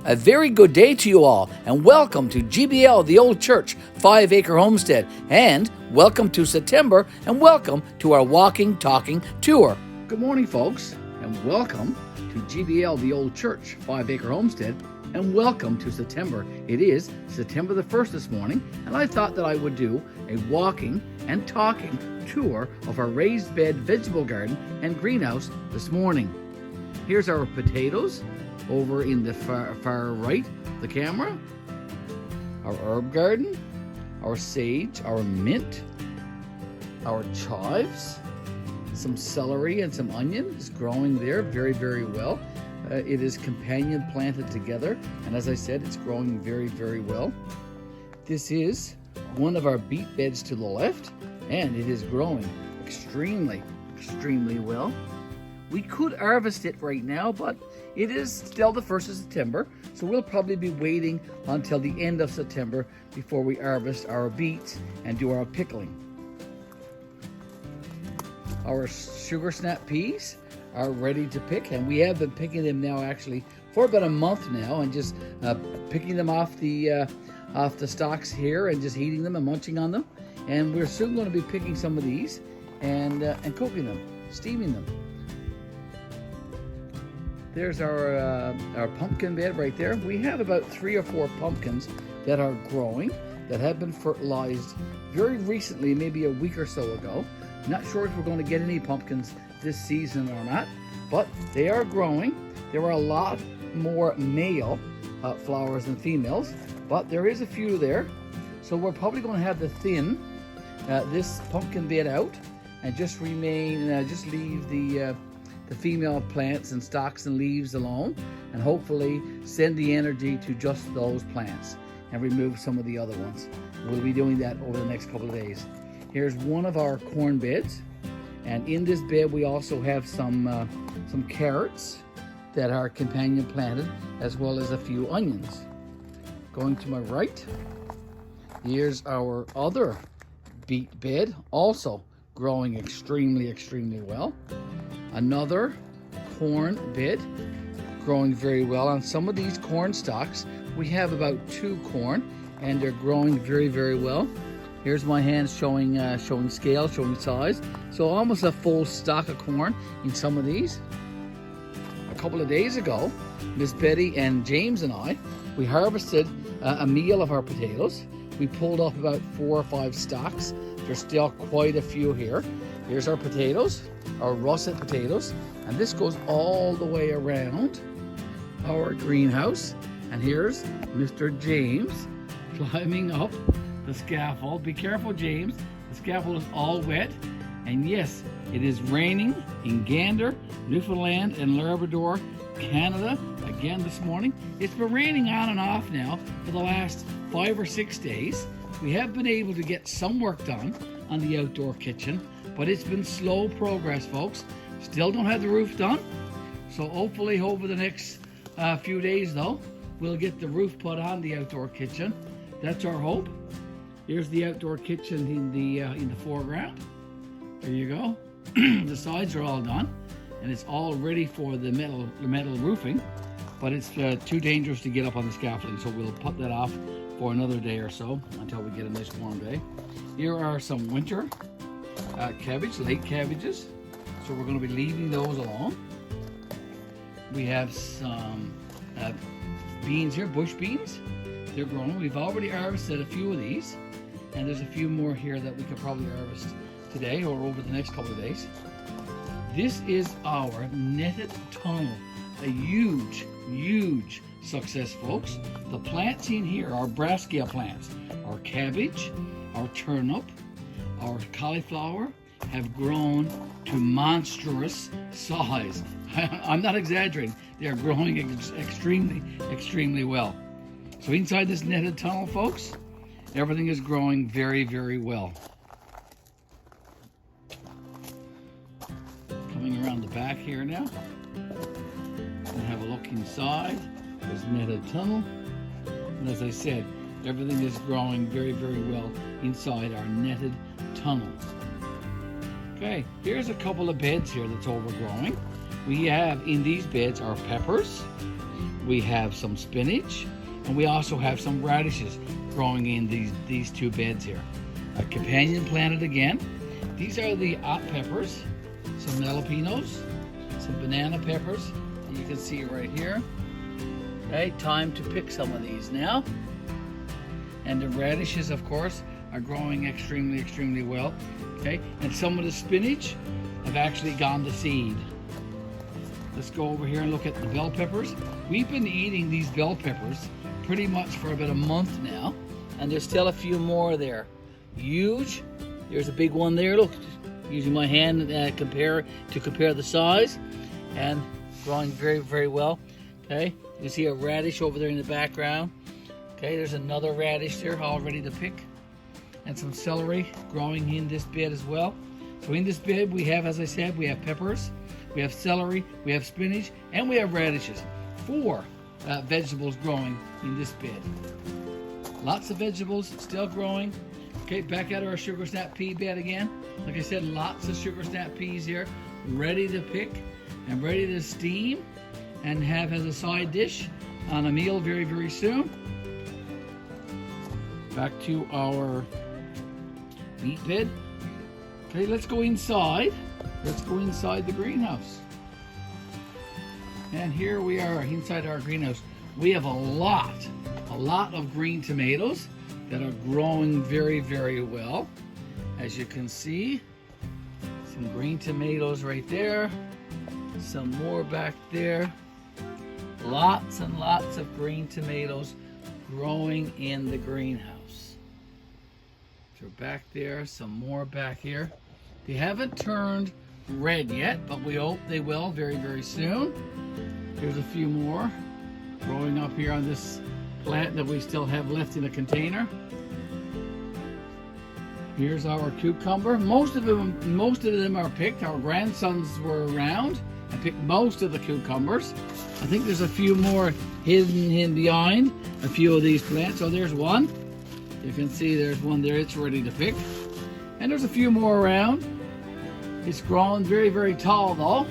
A very good day to you all, and welcome to GBL, the Old Church, 5-acre homestead, and welcome to September, and welcome to our walking, talking tour. Good morning, folks, and welcome to GBL, the Old Church, 5-acre homestead, and welcome to September. It is September the 1st this morning, and I thought that I would do a walking and talking tour of our raised bed vegetable garden and greenhouse this morning. Here's our potatoes over in the far right of the camera, our herb garden, our sage, our mint, our chives, some celery and some onion is growing there very, very well. It is companion planted together, and as I said, it's growing very, very well. This is one of our beet beds to the left, and it is growing extremely, extremely well. We could harvest it right now, but it is still the 1st of September, so we'll probably be waiting until the end of September before we harvest our beets and do our pickling. Our sugar snap peas are ready to pick, and we have been picking them now actually for about a month now, and just picking them off the stalks here and just eating them and munching on them. And we're soon going to be picking some of these and cooking them, steaming them. There's our pumpkin bed right there. We have about 3 or 4 pumpkins that are growing that have been fertilized very recently, maybe a week or so ago. Not sure if we're going to get any pumpkins this season or not, but they are growing. There are a lot more male flowers than females, but there is a few there. So we're probably going to have to thin this pumpkin bed out and just leave the female plants and stalks and leaves alone, and hopefully send the energy to just those plants and remove some of the other ones. We'll be doing that over the next couple of days. Here's one of our corn beds, and in this bed we also have some carrots that are companion planted, as well as a few onions. Going to my right, here's our other beet bed, also growing extremely, extremely well. Another corn bed growing very well. On some of these corn stalks, we have about 2 corn, and they're growing very, very well. Here's my hands showing scale, showing size. So almost a full stalk of corn in some of these. A couple of days ago, Miss Betty and James and I, we harvested a meal of our potatoes. We pulled off about 4 or 5 stalks. There's still quite a few here. Here's our potatoes, our russet potatoes, and this goes all the way around our greenhouse. And here's Mr. James climbing up the scaffold. Be careful, James. The scaffold is all wet. And yes, it is raining in Gander, Newfoundland, and Labrador, Canada again this morning. It's been raining on and off now for the last 5 or 6 days. We have been able to get some work done on the outdoor kitchen, but it's been slow progress, folks. Still don't have the roof done. So hopefully over the next few days, though, we'll get the roof put on the outdoor kitchen. That's our hope. Here's the outdoor kitchen in the foreground. There you go. The sides are all done, and it's all ready for the metal roofing, but it's too dangerous to get up on the scaffolding, so we'll put that off for another day or so until we get a nice warm day. Here are some winter cabbage, late cabbages, so we're going to be leaving those alone. We have some beans here, bush beans. They're growing. We've already harvested a few of these, and there's a few more here that we could probably harvest today or over the next couple of days. This is our netted tunnel, a huge, huge success, folks. The plants in here are brassica plants. Our cabbage, our turnip, our cauliflower have grown to monstrous size. I'm not exaggerating. They are growing extremely, extremely well. So inside this netted tunnel, folks, everything is growing very, very well. Coming around the back here now, and have a look inside. There's netted tunnel, and as I said, everything is growing very, very well inside our netted tunnel. Okay, here's a couple of beds here that's overgrowing. we have in these beds our peppers, we have some spinach, and we also have some radishes growing in these two beds here. A companion planted again. These are the hot peppers, some jalapenos, some banana peppers, and you can see right here. Okay, time to pick some of these now. And the radishes, of course, are growing extremely well. Okay, and some of the spinach have actually gone to seed. Let's go over here and look at the bell peppers. We've been eating these bell peppers pretty much for about a month now, and there's still a few more there. Huge. There's a big one there. Look, using my hand to compare the size, and growing very well. Okay, you can see a radish over there in the background. Okay, there's another radish there all ready to pick, and some celery growing in this bed as well. So in this bed we have, as I said, we have peppers, we have celery, we have spinach, and we have radishes. 4 vegetables growing in this bed. Lots of vegetables still growing. Okay, back at our sugar snap pea bed again. Like I said, lots of sugar snap peas here, ready to pick and ready to steam and have as a side dish on a meal very soon. Back to our meat bed. Okay, let's go inside. Let's go inside the greenhouse. And here we are inside our greenhouse. We have a lot of green tomatoes that are growing very well. As you can see, some green tomatoes right there. Some more back there. Lots and lots of green tomatoes growing in the greenhouse. So back there, some more back here. They haven't turned red yet, but we hope they will very soon. Here's a few more growing up here on this plant that we still have left in a container. Here's our cucumber. Most of them are picked. Our grandsons were around and picked most of the cucumbers. I think there's a few more hidden in behind a few of these plants. Oh, there's one. You can see there's one there. It's ready to pick. And there's a few more around. It's grown very tall though.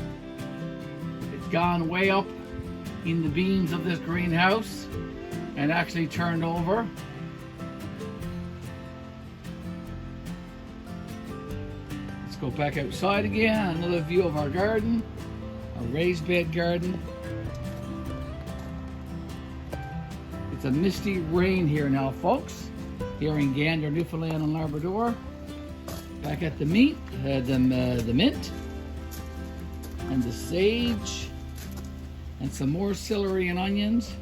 It's gone way up in the beams of this greenhouse and actually turned over. Let's go back outside again. Another view of our garden, a raised bed garden. It's a misty rain here now, folks, here in Gander, Newfoundland and Labrador. Back at the meat, the mint, and the sage, and some more celery and onions.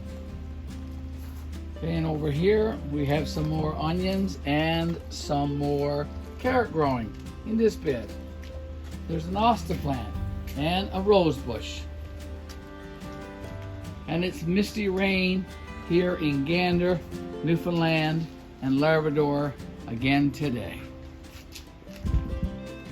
And over here, we have some more onions and some more carrot growing in this bed. There's an aster plant and a rose bush. And it's misty rain here in Gander, Newfoundland and Labrador again today.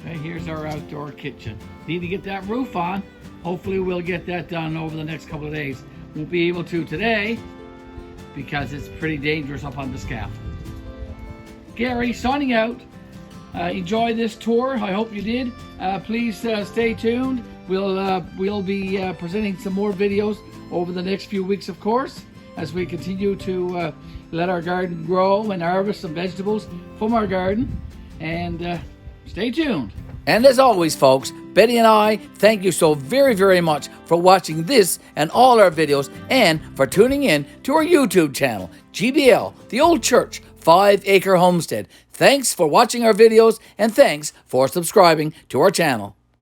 Okay, here's our outdoor kitchen. Need to get that roof on. Hopefully we'll get that done over the next couple of days. Won't be able to today because it's pretty dangerous up on the scaffold. Gary signing out. Enjoy this tour. I hope you did. Please stay tuned. We'll be presenting some more videos over the next few weeks, of course, as we continue to let our garden grow and harvest some vegetables from our garden. And stay tuned. And as always, folks, Betty and I thank you so very much for watching this and all our videos and for tuning in to our YouTube channel, GBL, The Old Church 5 Acre Homestead. Thanks for watching our videos and thanks for subscribing to our channel.